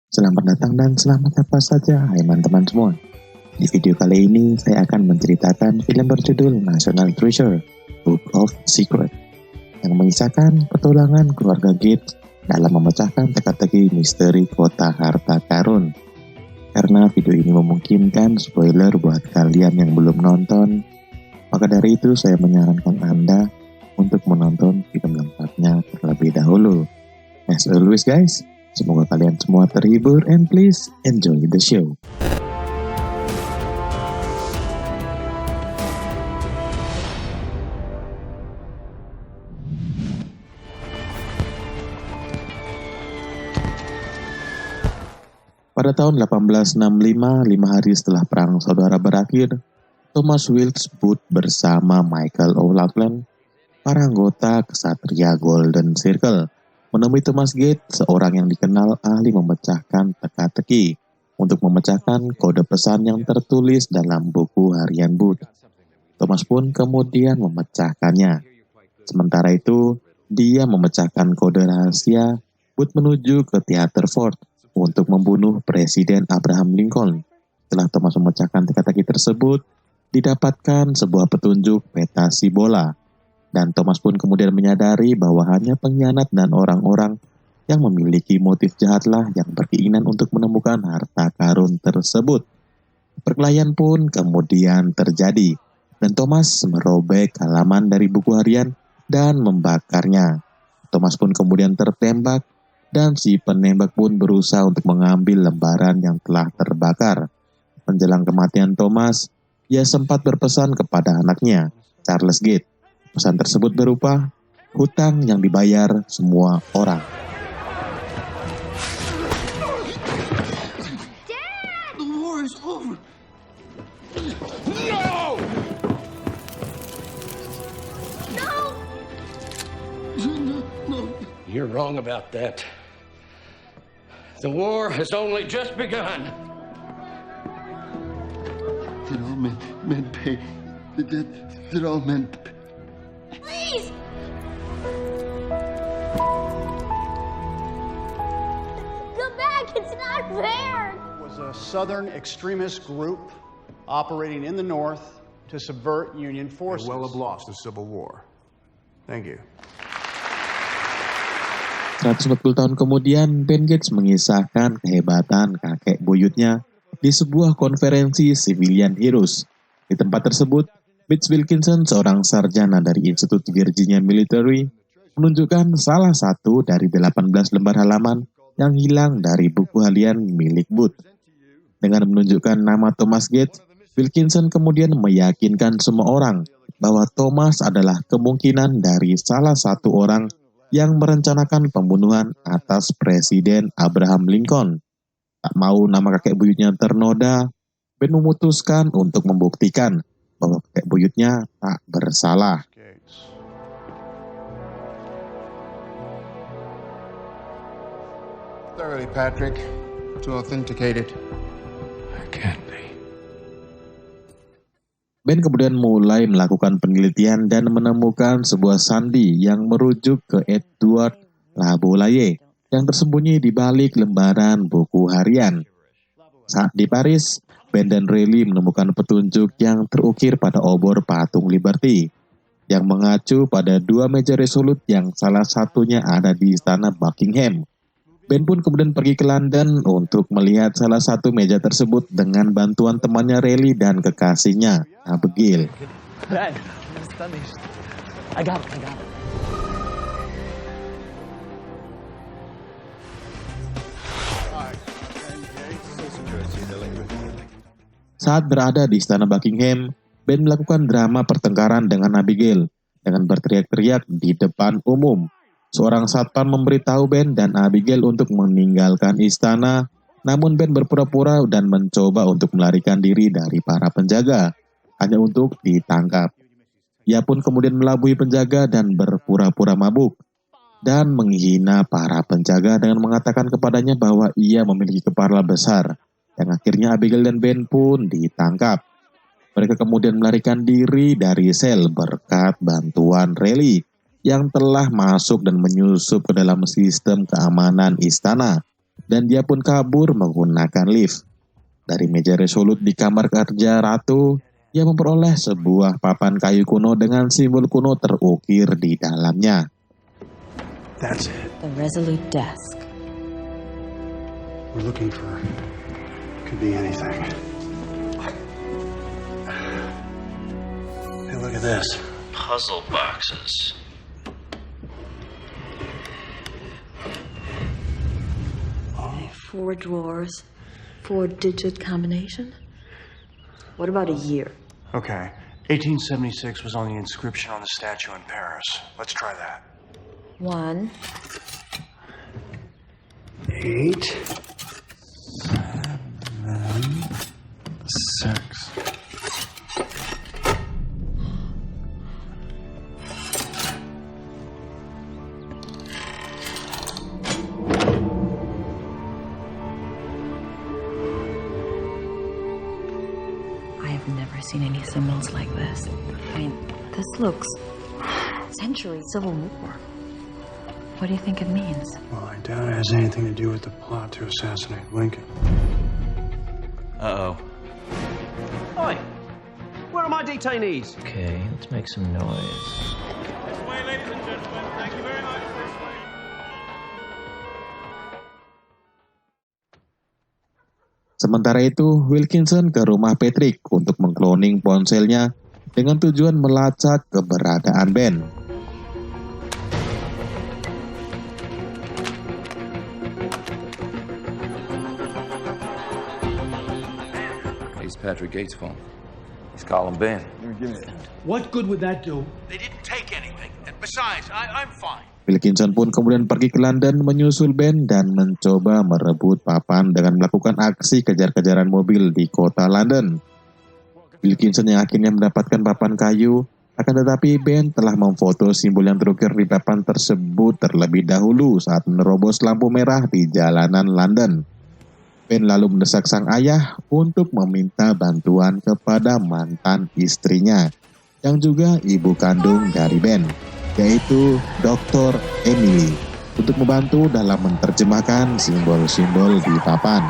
Selamat datang dan selamat apa saja, hai teman-teman semua. Di video kali ini, saya akan menceritakan film berjudul National Treasure, Book of Secret, yang mengisahkan petualangan keluarga Gates dalam memecahkan teka-teki misteri kota harta karun. Karena video ini memungkinkan spoiler buat kalian yang belum nonton, maka dari itu saya menyarankan Anda untuk menonton film lengkapnya terlebih dahulu. As always guys, semoga kalian semua terhibur and please enjoy the show. Pada tahun 1865, 5 hari setelah Perang Saudara berakhir, Thomas Wilkes Booth bersama Michael O'Loughlin, para anggota Ksatria Golden Circle, menemui Thomas Gates, seorang yang dikenal ahli memecahkan teka-teki, untuk memecahkan kode pesan yang tertulis dalam buku harian Booth. Thomas pun kemudian memecahkannya. Sementara itu, dia memecahkan kode rahasia. Booth menuju ke Theater Ford untuk membunuh Presiden Abraham Lincoln. Setelah Thomas memecahkan teka-teki tersebut, didapatkan sebuah petunjuk peta si bola. Dan Thomas pun kemudian menyadari bahwa hanya pengkhianat dan orang-orang yang memiliki motif jahatlah yang berkeinginan untuk menemukan harta karun tersebut. Perkelahian pun kemudian terjadi, dan Thomas merobek halaman dari buku harian dan membakarnya. Thomas pun kemudian tertembak, dan si penembak pun berusaha untuk mengambil lembaran yang telah terbakar. Menjelang kematian Thomas, ia sempat berpesan kepada anaknya, Charles Gates. Pesan tersebut berupa hutang yang dibayar semua orang. Dad! The war is over. No! No! No! You're wrong about that. The war has only just begun. Did all men pay? Did all men pay? Please! Come back, it's not fair! Was a southern extremist group operating in the north to subvert Union forces. May well have lost the Civil War. Thank you. 140 tahun kemudian, Ben Gates mengisahkan kehebatan kakek buyutnya di sebuah konferensi Civilian Heroes. Di tempat tersebut, Mitch Wilkinson, seorang sarjana dari Institut Virginia Military, menunjukkan salah satu dari 18 lembar halaman yang hilang dari buku harian milik Booth. Dengan menunjukkan nama Thomas Gates, Wilkinson kemudian meyakinkan semua orang bahwa Thomas adalah kemungkinan dari salah satu orang yang merencanakan pembunuhan atas Presiden Abraham Lincoln. Tak mau nama kakek buyutnya ternoda, Ben memutuskan untuk membuktikan bahwa kakek buyutnya tak bersalah. Thoroughly, Patrick. It's authenticated. I can't be. Ben kemudian mulai melakukan penelitian dan menemukan sebuah sandi yang merujuk ke Edward Laboulaye yang tersembunyi di balik lembaran buku harian. Saat di Paris, Ben dan Reilly menemukan petunjuk yang terukir pada obor patung Liberty, yang mengacu pada dua meja resolut yang salah satunya ada di istana Buckingham. Ben pun kemudian pergi ke London untuk melihat salah satu meja tersebut dengan bantuan temannya Reilly dan kekasihnya, Abigail. Dad, I'm astonished. I got it. Saat berada di istana Buckingham, Ben melakukan drama pertengkaran dengan Abigail dengan berteriak-teriak di depan umum. Seorang satpam memberitahu Ben dan Abigail untuk meninggalkan istana, namun Ben berpura-pura dan mencoba untuk melarikan diri dari para penjaga, hanya untuk ditangkap. Ia pun kemudian melabui penjaga dan berpura-pura mabuk, dan menghina para penjaga dengan mengatakan kepadanya bahwa ia memiliki kepala besar, yang akhirnya Abigail dan Ben pun ditangkap. Mereka kemudian melarikan diri dari sel berkat bantuan Reilly yang telah masuk dan menyusup ke dalam sistem keamanan istana. dan dia pun kabur menggunakan lift. Dari meja Resolute di kamar kerja Ratu, ia memperoleh sebuah papan kayu kuno dengan simbol kuno terukir di dalamnya. That's it. The Resolute desk. We're looking for could be anything. Hey, look at this. Puzzle boxes. Four drawers, 4-digit combination. What about a year? Okay. 1876 was on the inscription on the statue in Paris. Let's try that. 1, 8, 7, 6. I have never seen any symbols like this. I mean, this looks century Civil War. What do you think it means? Well, I doubt it has anything to do with the plot to assassinate Lincoln. Uh-oh. Oi! Where are my detainees? Okay, let's make some noise. Sementara itu, Wilkinson ke rumah Patrick untuk mengkloning ponselnya dengan tujuan melacak keberadaan Ben. It's Patrick Gates' phone. He's calling Ben. What good would that do? They didn't take anything. And besides, I'm fine. Wilkinson pun kemudian pergi ke London menyusul Ben dan mencoba merebut papan dengan melakukan aksi kejar-kejaran mobil di kota London. Wilkinson yang akhirnya mendapatkan papan kayu, akan tetapi Ben telah memfoto simbol yang terukir di papan tersebut terlebih dahulu saat menerobos lampu merah di jalanan London. Ben lalu mendesak sang ayah untuk meminta bantuan kepada mantan istrinya, yang juga ibu kandung dari Ben, yaitu Dr. Emily, untuk membantu dalam menerjemahkan simbol-simbol di papan.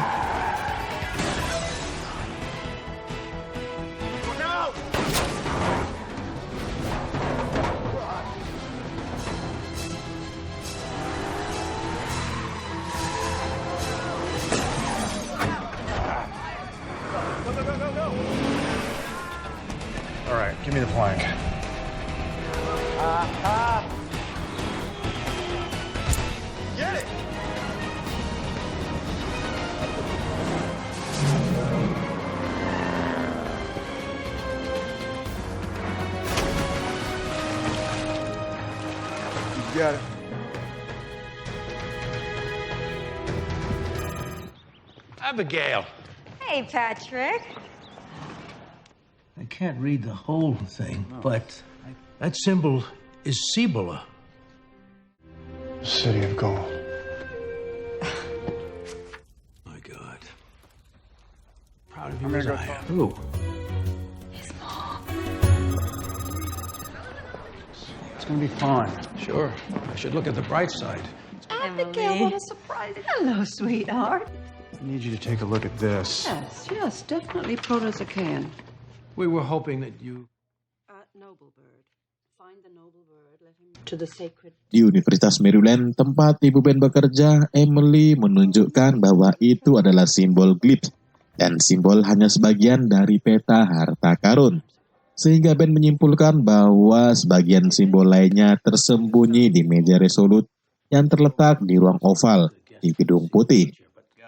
All right, give me the plank. Get it! You got it. Abigail. Hey, Patrick. I can't read the whole thing, but that symbol is Cibola. City of Gold. My God. Proud of you as I am. Who? His mom. It's gonna be fine. Sure. I should look at the bright side. Abigail, what a surprise. Hello, sweetheart. I need you to take a look at this. Yes, definitely protozocan. We were hoping that you... Noble bird. Find the noble bird, let him to the sacred... Di Universitas Maryland, tempat Ibu Ben bekerja, Emily menunjukkan bahwa itu adalah simbol glyph, dan simbol hanya sebagian dari peta harta karun. Sehingga Ben menyimpulkan bahwa sebagian simbol lainnya tersembunyi di meja Resolute yang terletak di ruang oval di Gedung Putih.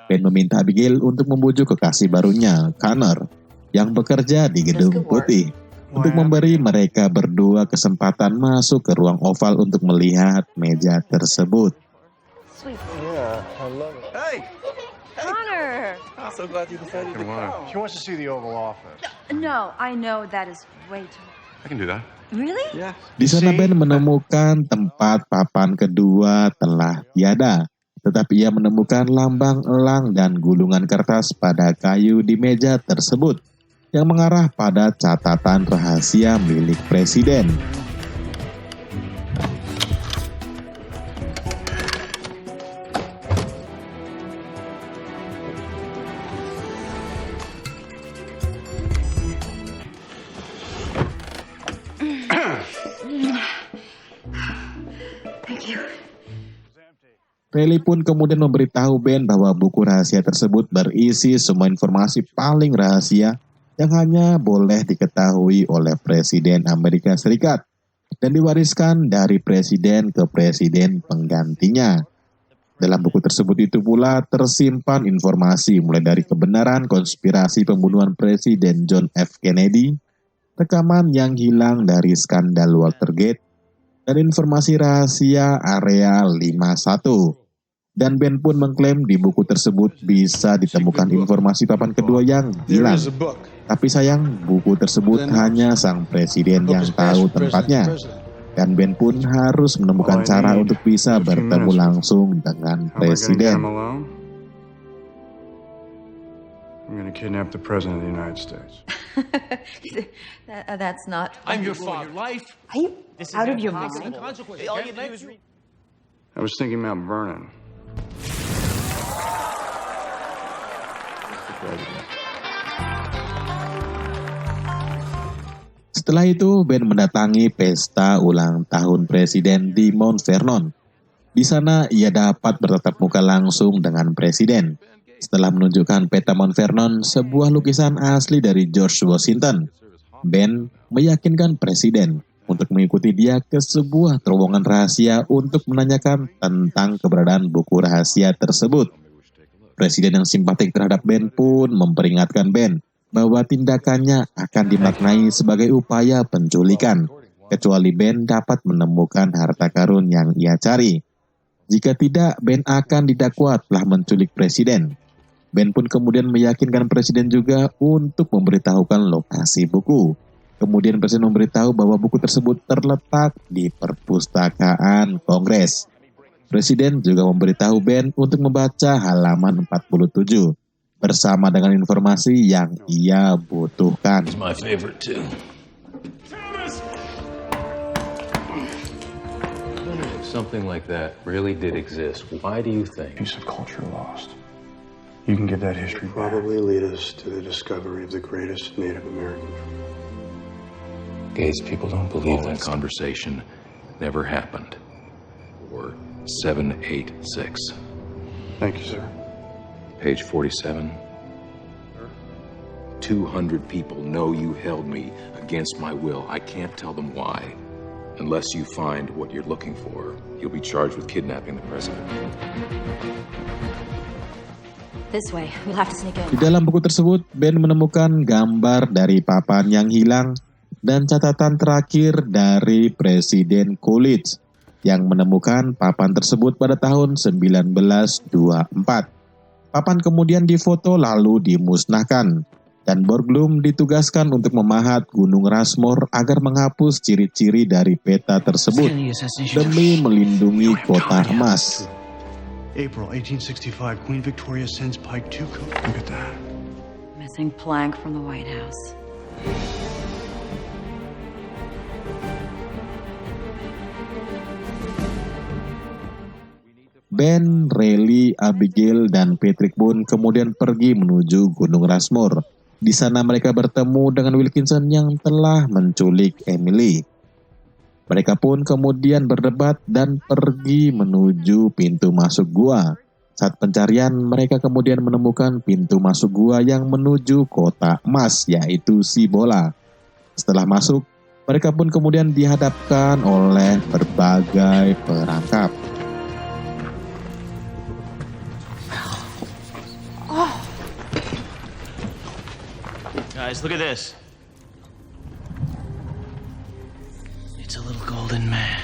Ben meminta Abigail untuk membujuk kekasih barunya, Connor, yang bekerja di Gedung Putih, untuk memberi mereka berdua kesempatan masuk ke ruang oval untuk melihat meja tersebut. Sweet. Yeah, I love it. Hey! Connor! I'm so glad you decided to come. She wants to see the Oval Office. No, I know that is way too... I can do that. Really? Yeah. Di sana Ben menemukan tempat papan kedua telah tiada, tetapi ia menemukan lambang elang dan gulungan kertas pada kayu di meja tersebut, yang mengarah pada catatan rahasia milik presiden. Riley pun kemudian memberitahu Ben bahwa buku rahasia tersebut berisi semua informasi paling rahasia yang hanya boleh diketahui oleh Presiden Amerika Serikat dan diwariskan dari presiden ke presiden penggantinya. Dalam buku tersebut itu pula tersimpan informasi mulai dari kebenaran konspirasi pembunuhan Presiden John F. Kennedy, rekaman yang hilang dari skandal Watergate, dan informasi rahasia Area 51. Dan Ben pun mengklaim di buku tersebut bisa ditemukan informasi papan kedua yang hilang. Tapi sayang, buku tersebut hanya sang presiden yang tahu tempatnya. Dan Ben pun harus menemukan cara untuk bisa bertemu langsung dengan presiden. I'm going to kidnap the President of the United States. That's not... I'm your father. Life. Are you out of your mind? I was thinking about Vernon. Setelah itu, Ben mendatangi pesta ulang tahun presiden di Mount Vernon. Di sana, ia dapat bertatap muka langsung dengan presiden. Setelah menunjukkan peta Mount Vernon, sebuah lukisan asli dari George Washington, Ben meyakinkan presiden untuk mengikuti dia ke sebuah terowongan rahasia untuk menanyakan tentang keberadaan buku rahasia tersebut. Presiden yang simpatik terhadap Ben pun memperingatkan Ben bahwa tindakannya akan dimaknai sebagai upaya penculikan, kecuali Ben dapat menemukan harta karun yang ia cari. Jika tidak, Ben akan didakwa telah menculik presiden. Ben pun kemudian meyakinkan presiden juga untuk memberitahukan lokasi buku. Kemudian presiden memberitahu bahwa buku tersebut terletak di perpustakaan Kongres. Presiden juga memberitahu Ben untuk membaca halaman 47 bersama dengan informasi yang ia butuhkan. It's my favorite too. If something like that really did exist, why do you think? Piece of culture lost. You can get that history back. Probably lead us to the discovery of the greatest Native American. Gates, people don't believe that conversation never happened. Or 786. Thank you, sir. Page 47. 200 people know you held me against my will. I can't tell them why. Unless you find what you're looking for, you'll be charged with kidnapping the president. This way. We'll have to sneak in. Di dalam buku tersebut, Ben menemukan gambar dari papan yang hilang dan catatan terakhir dari Presiden Coolidge yang menemukan papan tersebut pada tahun 1924. Papan kemudian difoto lalu dimusnahkan, dan Borglum ditugaskan untuk memahat Gunung Rushmore agar menghapus ciri-ciri dari peta tersebut demi melindungi kota emas. April 1865, Queen Victoria sends Pike to Look at that. Missing plank from the White House. Ben, Riley, Abigail, dan Patrick pun kemudian pergi menuju Gunung Rushmore. Di sana mereka bertemu dengan Wilkinson yang telah menculik Emily. Mereka pun kemudian berdebat dan pergi menuju pintu masuk gua. Saat pencarian, mereka kemudian menemukan pintu masuk gua yang menuju kota emas, yaitu Cibola. Setelah masuk, mereka pun kemudian dihadapkan oleh berbagai perangkap. Guys, look at this. It's a little golden man.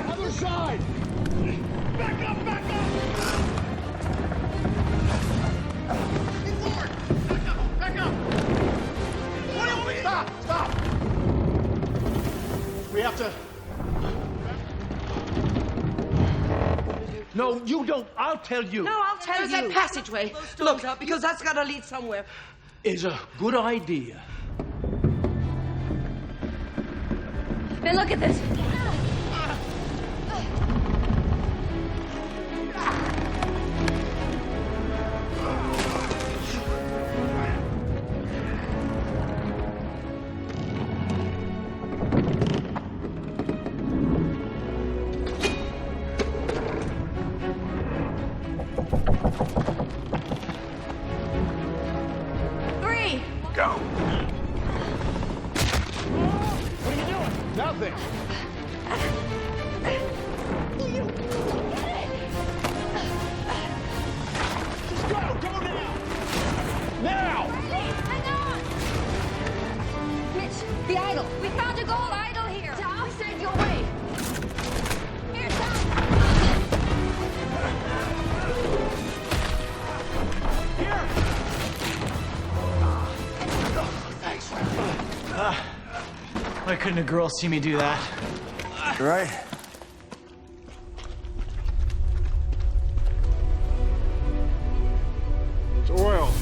Other side! Back up! Back up! Forward! Back up! Back up! What do you want me? Stop! Stop! We have to... No, you don't. I'll tell you. No, I'll tell you. There's that passageway. Look, because that's got to lead somewhere. Is a good idea. Ben, look at this. Go. What are you doing? Nothing. Just go. Go now. Now. Hang on. Mitch, the idol. We found a gold idol here. I'll send you away. Here, Tom. Here. Why couldn't a girl see me do that? Right? It's oil.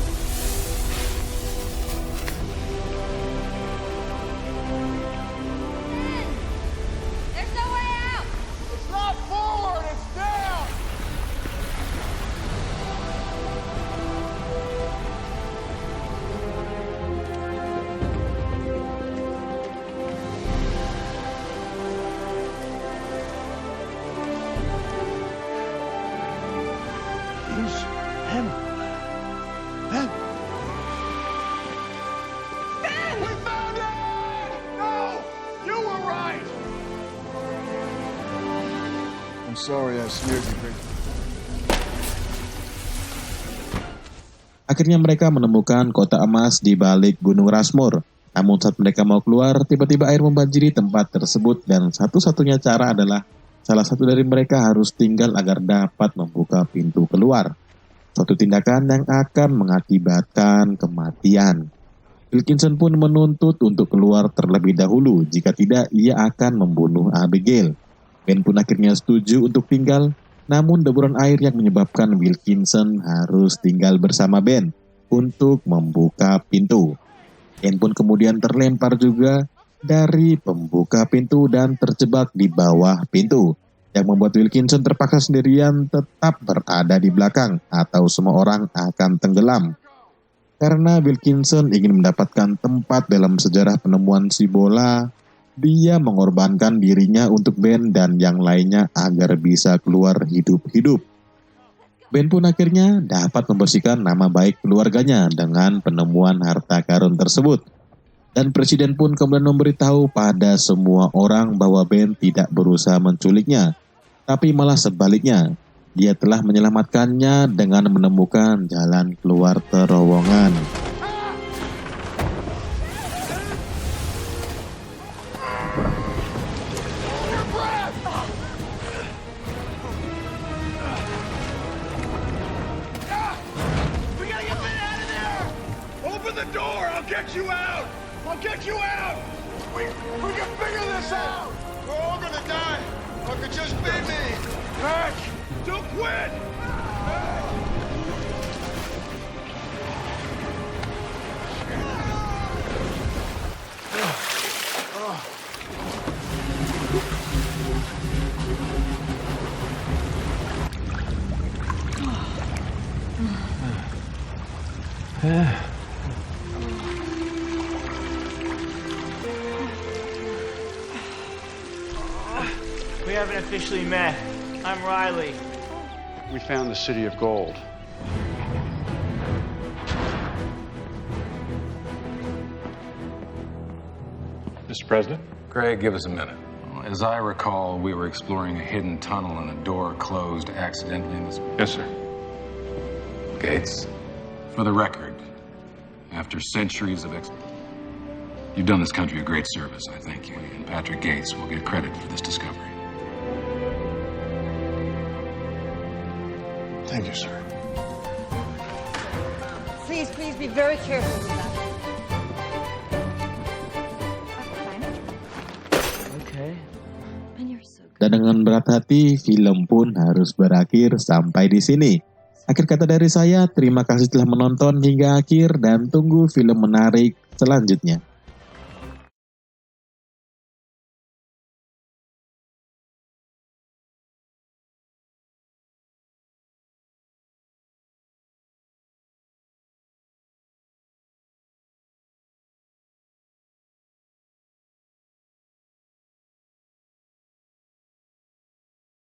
There's no way out. It's not forward. It's down. Use him. Ben. We found it! No! You were right! I'm sorry I smeared you, Greg. Akhirnya mereka menemukan kota emas di balik Gunung Rushmore. Namun saat mereka mau keluar, tiba-tiba air membanjiri tempat tersebut dan satu-satunya cara adalah salah satu dari mereka harus tinggal agar dapat membuka pintu keluar. Suatu tindakan yang akan mengakibatkan kematian. Wilkinson pun menuntut untuk keluar terlebih dahulu, jika tidak ia akan membunuh Abigail. Ben pun akhirnya setuju untuk tinggal, namun deburan air yang menyebabkan Wilkinson harus tinggal bersama Ben untuk membuka pintu. Ben pun kemudian terlempar juga dari pembuka pintu dan terjebak di bawah pintu, yang membuat Wilkinson terpaksa sendirian tetap berada di belakang atau semua orang akan tenggelam. Karena Wilkinson ingin mendapatkan tempat dalam sejarah penemuan si bola, dia mengorbankan dirinya untuk Ben dan yang lainnya agar bisa keluar hidup-hidup. Ben pun akhirnya dapat membersihkan nama baik keluarganya dengan penemuan harta karun tersebut. Dan Presiden pun kemudian memberitahu pada semua orang bahwa Ben tidak berusaha menculiknya, tapi malah sebaliknya, dia telah menyelamatkannya dengan menemukan jalan keluar terowongan. We gotta get Ben out of there! Open the door! I'll get you out! I'll get you out! We can figure this out! We're all gonna die! Or it could just be me! Mac! Don't quit! We haven't officially met. I'm Riley. We found the City of Gold. Mr. President? Greg, give us a minute. As I recall, we were exploring a hidden tunnel and a door closed accidentally in this... Yes, sir. Gates, for the record, after centuries of you've done this country a great service, I thank you. And Patrick Gates will get credit for this discovery. Thank you, sir. Please, please be very careful with that. Okay. Dan dengan berat hati, film pun harus berakhir sampai di sini. Akhir kata dari saya, terima kasih telah menonton hingga akhir dan tunggu film menarik selanjutnya.